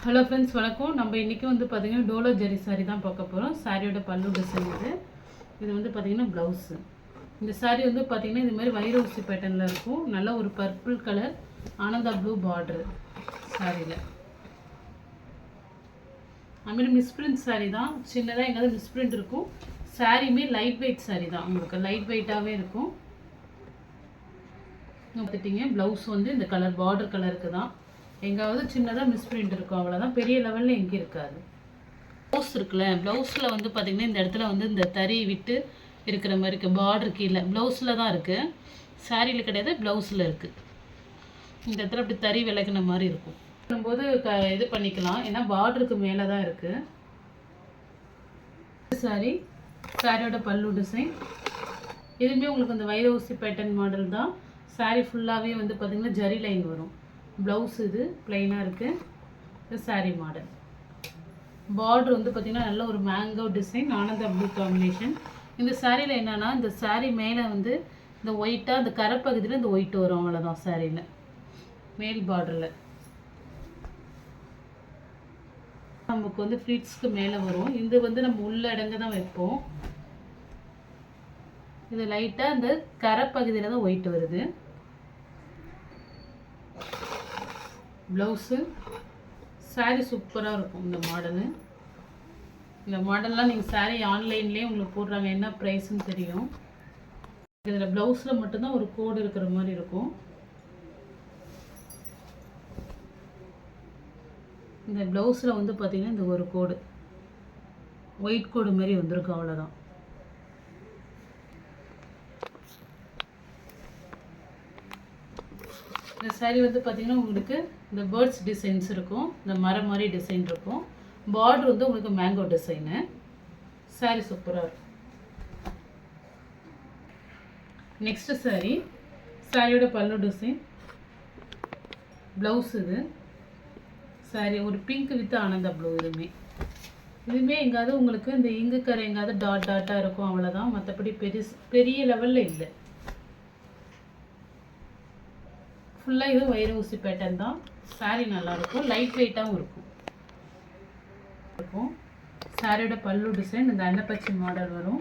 Hello friends, வணக்கம். நம்ம இன்றைக்கி வந்து பார்த்திங்கன்னா டோலோ ஜெரி சாரீ தான் பார்க்க போகிறோம். சாரியோட பல்லு டிசைன் இது வந்து பார்த்திங்கன்னா ப்ளவுஸு. இந்த சாரீ வந்து பார்த்திங்கன்னா இது மாதிரி வைர ஊசி பேட்டர்னில் இருக்கும். நல்ல ஒரு purple colour Ananda blue border சாரியில். அதுமாதிரி மிஸ்பிரிண்ட் சாரீ தான். சின்னதாக எங்கேயாவது மிஸ்பிரிண்ட் இருக்கும். சாரியுமே லைட் வெயிட் சாரீ தான். உங்களுக்கு லைட் வெயிட்டாகவே இருக்கும். பார்த்துட்டிங்க, ப்ளவுஸ் வந்து இந்த கலர் பார்டர் கலருக்கு தான். எங்காவது சின்னதாக மிஸ்பிரிண்ட் இருக்கும், அவ்வளோதான். பெரிய லெவலில் எங்கேயும் இருக்காது. ப்ளவுஸ் இருக்குல்ல, ப்ளவுஸில் வந்து பார்த்திங்கன்னா இந்த இடத்துல வந்து இந்த தறி விட்டு இருக்கிற மாதிரி இருக்குது. பார்டர் கீழே ப்ளவுஸில் தான் இருக்குது, சாரியில் கிடையாது, ப்ளவுஸில் இருக்குது. இந்த இடத்துல அப்படி தறி விளக்குன மாதிரி இருக்கும். பண்ணும்போது இது பண்ணிக்கலாம், ஏன்னா பார்டருக்கு மேலே தான் இருக்குது. சாரியோட பல்லு டிசைன் இதுவுமே உங்களுக்கு இந்த வைர ஊசி பேட்டர்ன் மாடல் தான். சாரி ஃபுல்லாகவே வந்து பார்த்திங்கன்னா ஜரி லைன் வரும். ப்ளவுஸ் இது ப்ளைனாக இருக்குது. இது சாரீ மாடல். பார்டர் வந்து பார்த்திங்கன்னா நல்ல ஒரு mango design, Ananda blue combination. இந்த சாரியில் என்னென்னா, இந்த சாரீ மேலே வந்து இந்த ஒயிட்டாக இந்த கரைப்பகுதியில் இந்த ஒயிட் வரும், அவ்வளோதான். சாரியில் மேல் பார்டரில் நமக்கு வந்து ஃப்ளீட்ஸ்க்கு மேலே வரும். இது வந்து நம்ம உள்ள இடங்க தான் வைப்போம். இது லைட்டாக இந்த கரைப்பகுதியில் தான் ஒயிட் வருது. ப்ளவுஸு சாரீ சூப்பராக இருக்கும். இந்த மாடல்லாம் நீங்கள் சாரீ ஆன்லைன்லேயே உங்களுக்கு போடுறாங்க, என்ன ப்ரைஸ்ன்னு தெரியும். இதில் ப்ளவுஸில் மட்டும்தான் ஒரு கோடு இருக்கிற மாதிரி இருக்கும். இந்த ப்ளவுஸில் வந்து பார்த்திங்கன்னா இந்த ஒரு கோடு ஒயிட் கோடு மாதிரி வந்திருக்கும், அவ்வளோதான். இந்த சாரீ வந்து பார்த்திங்கன்னா உங்களுக்கு இந்த பேர்ட்ஸ் டிசைன்ஸ் இருக்கும், இந்த மரம் மாதிரி டிசைன் இருக்கும். பார்டர் வந்து உங்களுக்கு மேங்கோ டிசைனு. சாரீ சூப்பராக இருக்கும். நெக்ஸ்ட்டு சாரியோட பல்லு டிசைன், ப்ளவுஸ் இது. சாரீ ஒரு பிங்க் வித் ஆனந்தா ப்ளூ. இதுவுமே எங்காவது உங்களுக்கு இந்த இங்கு கரை எங்காவது டாட்டாக இருக்கும், அவ்வளோதான். மற்றபடி பெரிய லெவலில் இல்லை. ஃபுல்லாக இது வைர ஊசி பேட்டர்ன் தான். சாரீ நல்லாயிருக்கும், லைட் வெயிட்டாகவும் இருக்கும். சாரியோட பல்லு டிசைன் இந்த அன்னப்பச்சி மாடல் வரும்.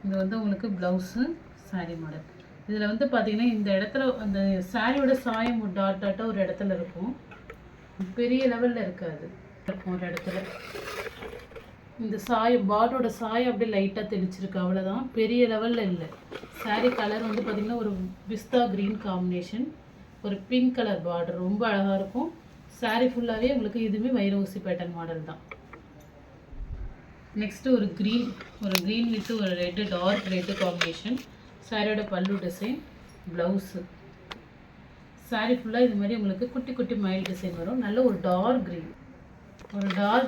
இது வந்து உங்களுக்கு ப்ளவுஸு சாரீ மாடல். இதில் வந்து பார்த்திங்கன்னா இந்த இடத்துல அந்த சாரியோட சாயம் ஒரு டாட்டாக ஒரு இடத்துல இருக்கும், பெரிய லெவலில் இருக்காது. இருக்கும் ஒரு இடத்துல இந்த சாயம், பார்டரோட சாயம் அப்படியே லைட்டாக தெளிச்சிருக்கு, அவ்வளோதான். பெரிய லெவலில் இல்லை. சாரீ கலர் வந்து பார்த்திங்கன்னா ஒரு பிஸ்தா க்ரீன் காம்பினேஷன், ஒரு பிங்க் கலர் பார்டர், ரொம்ப அழகாக இருக்கும். சாரீ ஃபுல்லாகவே உங்களுக்கு இதுவுமே வைர ஊசி பேட்டர்ன் மாடல் தான். நெக்ஸ்ட்டு ஒரு க்ரீன் வித்து ஒரு ரெட்டு, டார்க் ரெட்டு காம்பினேஷன். சாரியோட பல்லு டிசைன், ப்ளவுஸு. சாரீ ஃபுல்லாக இது மாதிரி உங்களுக்கு குட்டி குட்டி மயில் டிசைன் வரும். நல்ல ஒரு டார்க்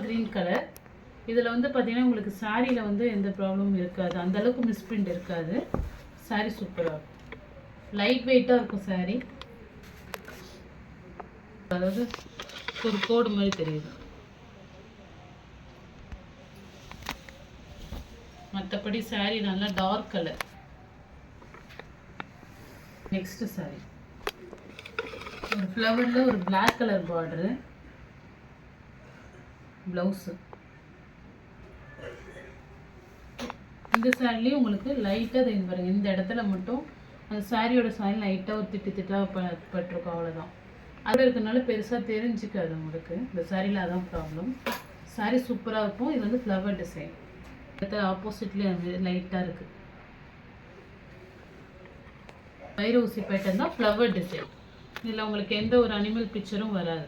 க்ரீன் கலர். இதில் வந்து பார்த்திங்கன்னா உங்களுக்கு சாரியில் வந்து எந்த ப்ராப்ளமும் இருக்காது, அந்தளவுக்கு மிஸ்பிரிண்ட் இருக்காது. சாரீ சூப்பராக இருக்கும், லைட் வெயிட்டாக இருக்கும் சாரீ. அதாவது ஒரு கோடு மாதிரி தெரியுது. மற்றபடி சாரீ நல்லா டார்க் கலர். நெக்ஸ்ட் சாரீ ஒரு ஃப்ளவரில் ஒரு பிளாக் கலர் பார்டரு, ப்ளவுஸு. இந்த சாரிலையும் உங்களுக்கு லைட்டாக தெரியும் பாருங்கள், இந்த இடத்துல மட்டும் அந்த சாரியோட சாரி லைட்டாக ஒரு திட்டாக பட்டிருக்கும், அவ்வளோதான். அதில் இருக்கிறதுனால பெருசாக தெரிஞ்சிக்காது உங்களுக்கு. இந்த சாரியில் அதான் ப்ராப்ளம். சாரீ சூப்பராக இருக்கும். இது வந்து ஃப்ளவர் டிசைன், இடத்துல ஆப்போசிட்லேயே அது லைட்டாக இருக்குது. வைர ஊசி பேட்டர்ன் தான், ஃப்ளவர் டிசைன். இதில் உங்களுக்கு எந்த ஒரு அனிமல் பிக்சரும் வராது.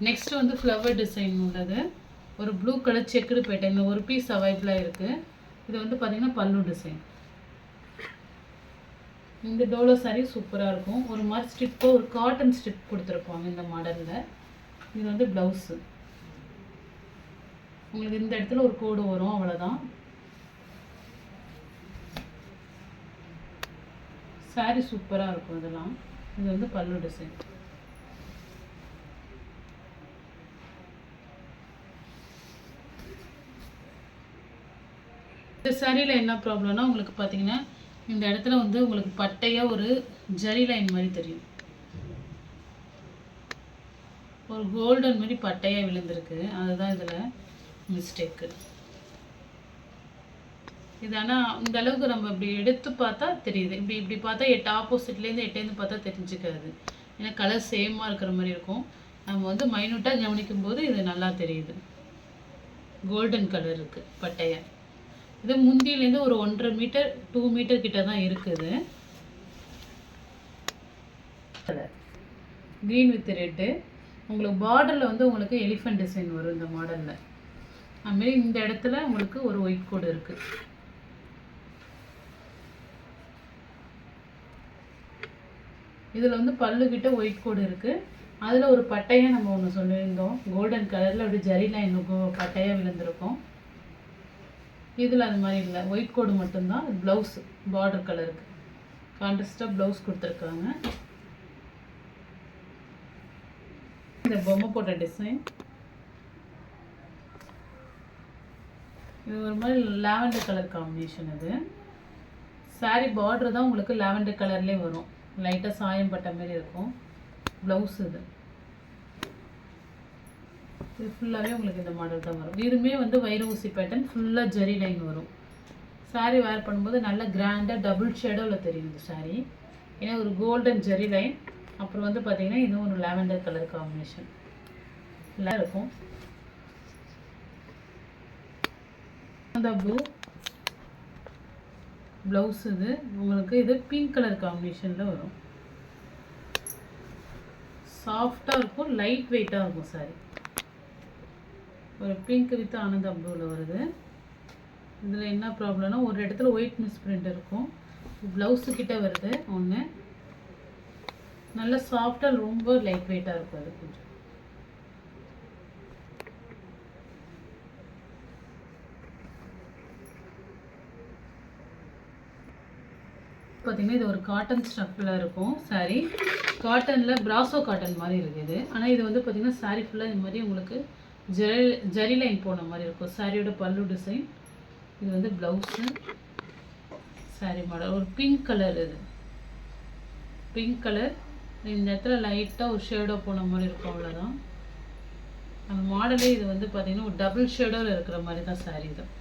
நெக்ஸ்ட்டு வந்து ஃப்ளவர் டிசைன் உள்ளது, ஒரு ப்ளூ கலர் செக்குடு பேட்டர்ன். இந்த ஒரு பீஸ் அவைலபிளாக இருக்குது. இது வந்து பார்த்திங்கன்னா பல்லு டிசைன். இந்த டோலோ சாரீ சூப்பராக இருக்கும். ஒரு மாதிரி ஸ்ட்ரிப்பாக ஒரு காட்டன் ஸ்ட்ரிப் கொடுத்துருப்பாங்க இந்த மாடலில். இது வந்து ப்ளவுஸு. உங்களுக்கு இந்த இடத்துல ஒரு கோடு வரும், அவ்வளோதான். சாரீ சூப்பராக இருக்கும் இதெல்லாம். இது வந்து பல்லு டிசைன். இந்த சாரியில் என்ன ப்ராப்ளம்னா உங்களுக்கு பார்த்திங்கன்னா இந்த இடத்துல வந்து உங்களுக்கு பட்டையாக ஒரு ஜரி லைன் மாதிரி தெரியும். ஒரு கோல்டன் மாதிரி பட்டையாக விழுந்திருக்கு, அதுதான் இதில் மிஸ்டேக்கு. இது ஆனால் இந்த அளவுக்கு நம்ம இப்படி எடுத்து பார்த்தா தெரியுது. இப்படி இப்படி பார்த்தா ஆப்போசிட்லேருந்து எட்டேருந்து பார்த்தா தெரிஞ்சுக்காது. ஏன்னா கலர் சேமாக இருக்கிற மாதிரி இருக்கும். நம்ம வந்து மைனூட்டாக கவனிக்கும் போது இது நல்லா தெரியுது. கோல்டன் கலர் இருக்குது பட்டையை. இது முந்தியிலேருந்து ஒரு 1.5 மீட்டர் 2 மீட்டர் கிட்ட தான் இருக்குது. Green with red. உங்களுக்கு பார்டரில் வந்து உங்களுக்கு எலிஃபண்ட் டிசைன் வரும் இந்த மாடலில். அதுமாரி இந்த இடத்துல உங்களுக்கு ஒரு ஒயிட் கோடு இருக்குது. இதில் வந்து பல்லுக்கிட்ட ஒயிட் கோடு இருக்குது. அதில் ஒரு பட்டையாக நம்ம ஒன்று சொல்லியிருந்தோம், கோல்டன் கலரில் அப்படி ஜரி லைன் பட்டையாக விழுந்திருக்கும். இதில் அது மாதிரி இல்லை, ஒயிட் கோடு மட்டும்தான். ப்ளவுஸ் பார்டர் கலருக்கு கான்ட்ராஸ்டாக ப்ளவுஸ் கொடுத்துருக்காங்க. இந்த பொம்மை போட்ட டிசைன் இது ஒரு மாதிரி லாவெண்டர் கலர் காம்பினேஷன். இது சாரீ பார்டர் தான் உங்களுக்கு லாவெண்டர் கலர்லேயே வரும், லைட்டாக சாயம் பட்ட மாதிரி இருக்கும். ப்ளவுஸ் இது ஃபுல்லாகவே உங்களுக்கு இந்த மாடல் தான் வரும். இதுவுமே வந்து வைர ஊசி பேட்டர்ன், ஃபுல்லாக ஜரி லைன் வரும். சாரீ வேர் பண்ணும்போது நல்லா கிராண்டாக டபுள் ஷேடோவில் தெரியும் இந்த சாரீ. ஏன்னா ஒரு கோல்டன் ஜரி லைன், அப்புறம் வந்து பார்த்திங்கன்னா இதுவும் ஒரு லாவெண்டர் கலர் காம்பினேஷன் நல்லா இருக்கும். அந்த ப்ளூ ப்ளவுஸ் இது உங்களுக்கு இது பிங்க் கலர் காம்பினேஷனில் வரும். சாஃப்டாக இருக்கும், லைட் வெயிட்டாக இருக்கும் சாரி. ஒரு பிங்க் வித் ஆனந்தா ப்ளூவில் வருது. இதில் என்ன ப்ராப்ளம்னா ஒரு இடத்துல ஒயிட் மிஸ் பிரிண்ட் இருக்கும். ப்ளவுஸு கிட்ட வருது ஒன்று. நல்லா சாஃப்டாக ரொம்ப லைட் வெயிட்டாக இருக்கும். அது கொஞ்சம் பார்த்திங்கன்னா இது ஒரு காட்டன் ஸ்டஃப்பில் இருக்கும் சாரீ. காட்டனில் பிராசோ காட்டன் மாதிரி இருக்குது. ஆனால் இது வந்து பார்த்திங்கன்னா சாரீ ஃபுல்லாக இது மாதிரி உங்களுக்கு ஜரி லைன் போன மாதிரி இருக்கும். சாரியோட பல்லு டிசைன். இது வந்து ப்ளவுஸு சாரீ மாடல் ஒரு பிங்க் கலர். இது பிங்க் கலர். இந்த இடத்துல லைட்டாக ஒரு ஷேடோ போன மாதிரி இருக்கும், அவ்வளோதான். அந்த மாடலே இது வந்து பார்த்திங்கன்னா ஒரு டபுள் ஷேடோவில் இருக்கிற மாதிரி தான் சாரீ தான்.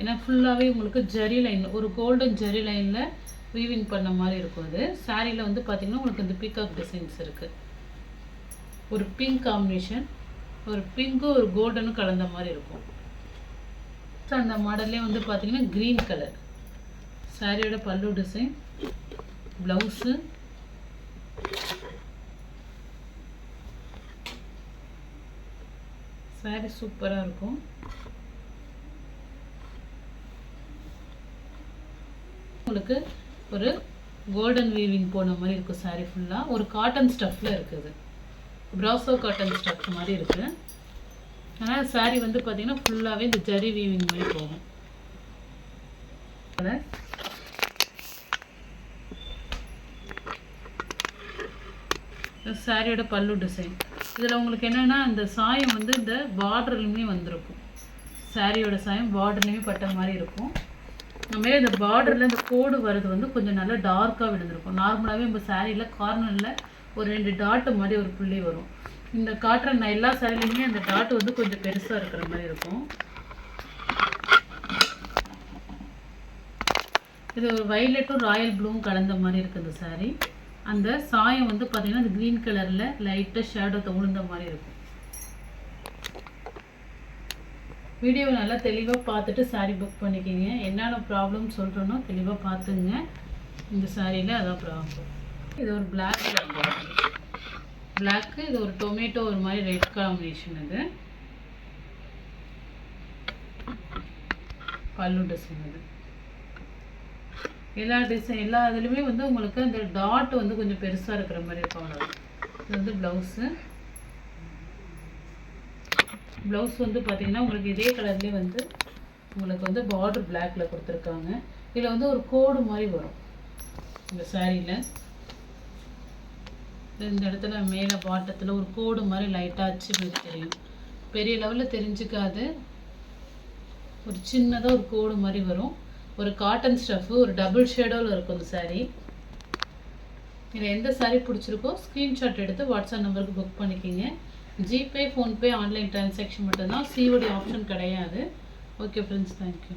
ஏன்னா ஃபுல்லாகவே உங்களுக்கு ஜரி லைன், ஒரு கோல்டன் ஜரி லைனில் வீவிங் பண்ண மாதிரி இருக்கும். அது சாரியில் வந்து பார்த்திங்கன்னா உங்களுக்கு இந்த பீகாக் டிசைன்ஸ் இருக்குது. ஒரு பிங்க் காம்பினேஷன், ஒரு பிங்க்கும் ஒரு கோல்டனும் கலந்த மாதிரி இருக்கும். ஸோ அந்த மாடல்லே வந்து பார்த்திங்கன்னா க்ரீன் கலர். சாரியோட பல்லு டிசைன், ப்ளவுஸு, சாரி சூப்பராக இருக்கும். உங்களுக்கு ஒரு கோல்டன் வீவிங் போன மாதிரி இருக்கும். சாரீ ஃபுல்லாக ஒரு காட்டன் ஸ்டஃப்பில் இருக்குது, ப்ராசோ காட்டன் ஸ்டஃப் மாதிரி இருக்குது. ஆனால் சாரீ வந்து பார்த்திங்கன்னா ஃபுல்லாகவே இந்த ஜரி வீவிங் மாதிரி போகும். சாரியோட பல்லு டிசைன். இதில் உங்களுக்கு என்னென்னா இந்த சாயம் வந்து இந்த பார்டர்லையுமே வந்திருக்கும். சாரியோட சாயம் பார்டர்லேயுமே பட்ட மாதிரி இருக்கும். அதுமாரி இந்த பார்டரில் இந்த கோடு வர்றது வந்து கொஞ்சம் நல்லா டார்க்காக விழுந்திருக்கும். நார்மலாகவே நம்ம சாரியில் கார்னரில் ஒரு 2 டாட்டு மாதிரி ஒரு புள்ளி வரும். இந்த காட்டுற நான் எல்லா சாரிலையுமே அந்த டாட்டு வந்து கொஞ்சம் பெருசாக இருக்கிற மாதிரி இருக்கும். இது ஒரு வைலட்டும் ராயல் ப்ளூவும் கலந்த மாதிரி இருக்குது இந்த சாரீ. அந்த சாயம் வந்து பார்த்திங்கன்னா அந்த க்ரீன் கலரில் லைட்டாக ஷேடோ உளுந்த மாதிரி இருக்கும். வீடியோவை நல்லா தெளிவாக பார்த்துட்டு சாரீ புக் பண்ணிக்கிங்க. என்னென்ன ப்ராப்ளம் சொல்கிறேனோ தெளிவாக பார்த்துங்க. இந்த சாரியில் அதான் ப்ராப்ளம். இது ஒரு பிளாக் பிளாக்கு, இது ஒரு டொமேட்டோ ஒரு மாதிரி ரெட் காம்பினேஷன். இது பல்லு டிசைன். இது எல்லா இதுலையுமே வந்து உங்களுக்கு அந்த டாட் வந்து கொஞ்சம் பெருசாக இருக்கிற மாதிரி இருக்கும். இது வந்து ப்ளவுஸு. ப்ளவுஸ் வந்து பார்த்திங்கன்னா உங்களுக்கு இதே கலர்லேயே வந்து உங்களுக்கு வந்து பார்டர் பிளாக்கில் கொடுத்துருக்காங்க. இதில் வந்து ஒரு கோடு மாதிரி வரும் இந்த சாரியில். இந்த இடத்துல மேலே பாட்டத்தில் ஒரு கோடு மாதிரி லைட்டாக அச்சு தெரியும். பெரிய லெவலில் தெரிஞ்சுக்காது, ஒரு சின்னதாக ஒரு கோடு மாதிரி வரும். ஒரு காட்டன் ஸ்டஃப்பு, ஒரு டபுள் ஷேடோவில் இருக்கும் இந்த சாரீ. இதில் எந்த சாரீ பிடிச்சிருக்கோ ஸ்க்ரீன்ஷாட் எடுத்து வாட்ஸ்அப் நம்பருக்கு புக் பண்ணிக்கிங்க. ஜிபே, ஃபோன்பே, ஆன்லைன் டிரான்சாக்ஷன் மட்டும்தான், சிஓடி ஆப்ஷன் கிடையாது. Okay friends, thank you.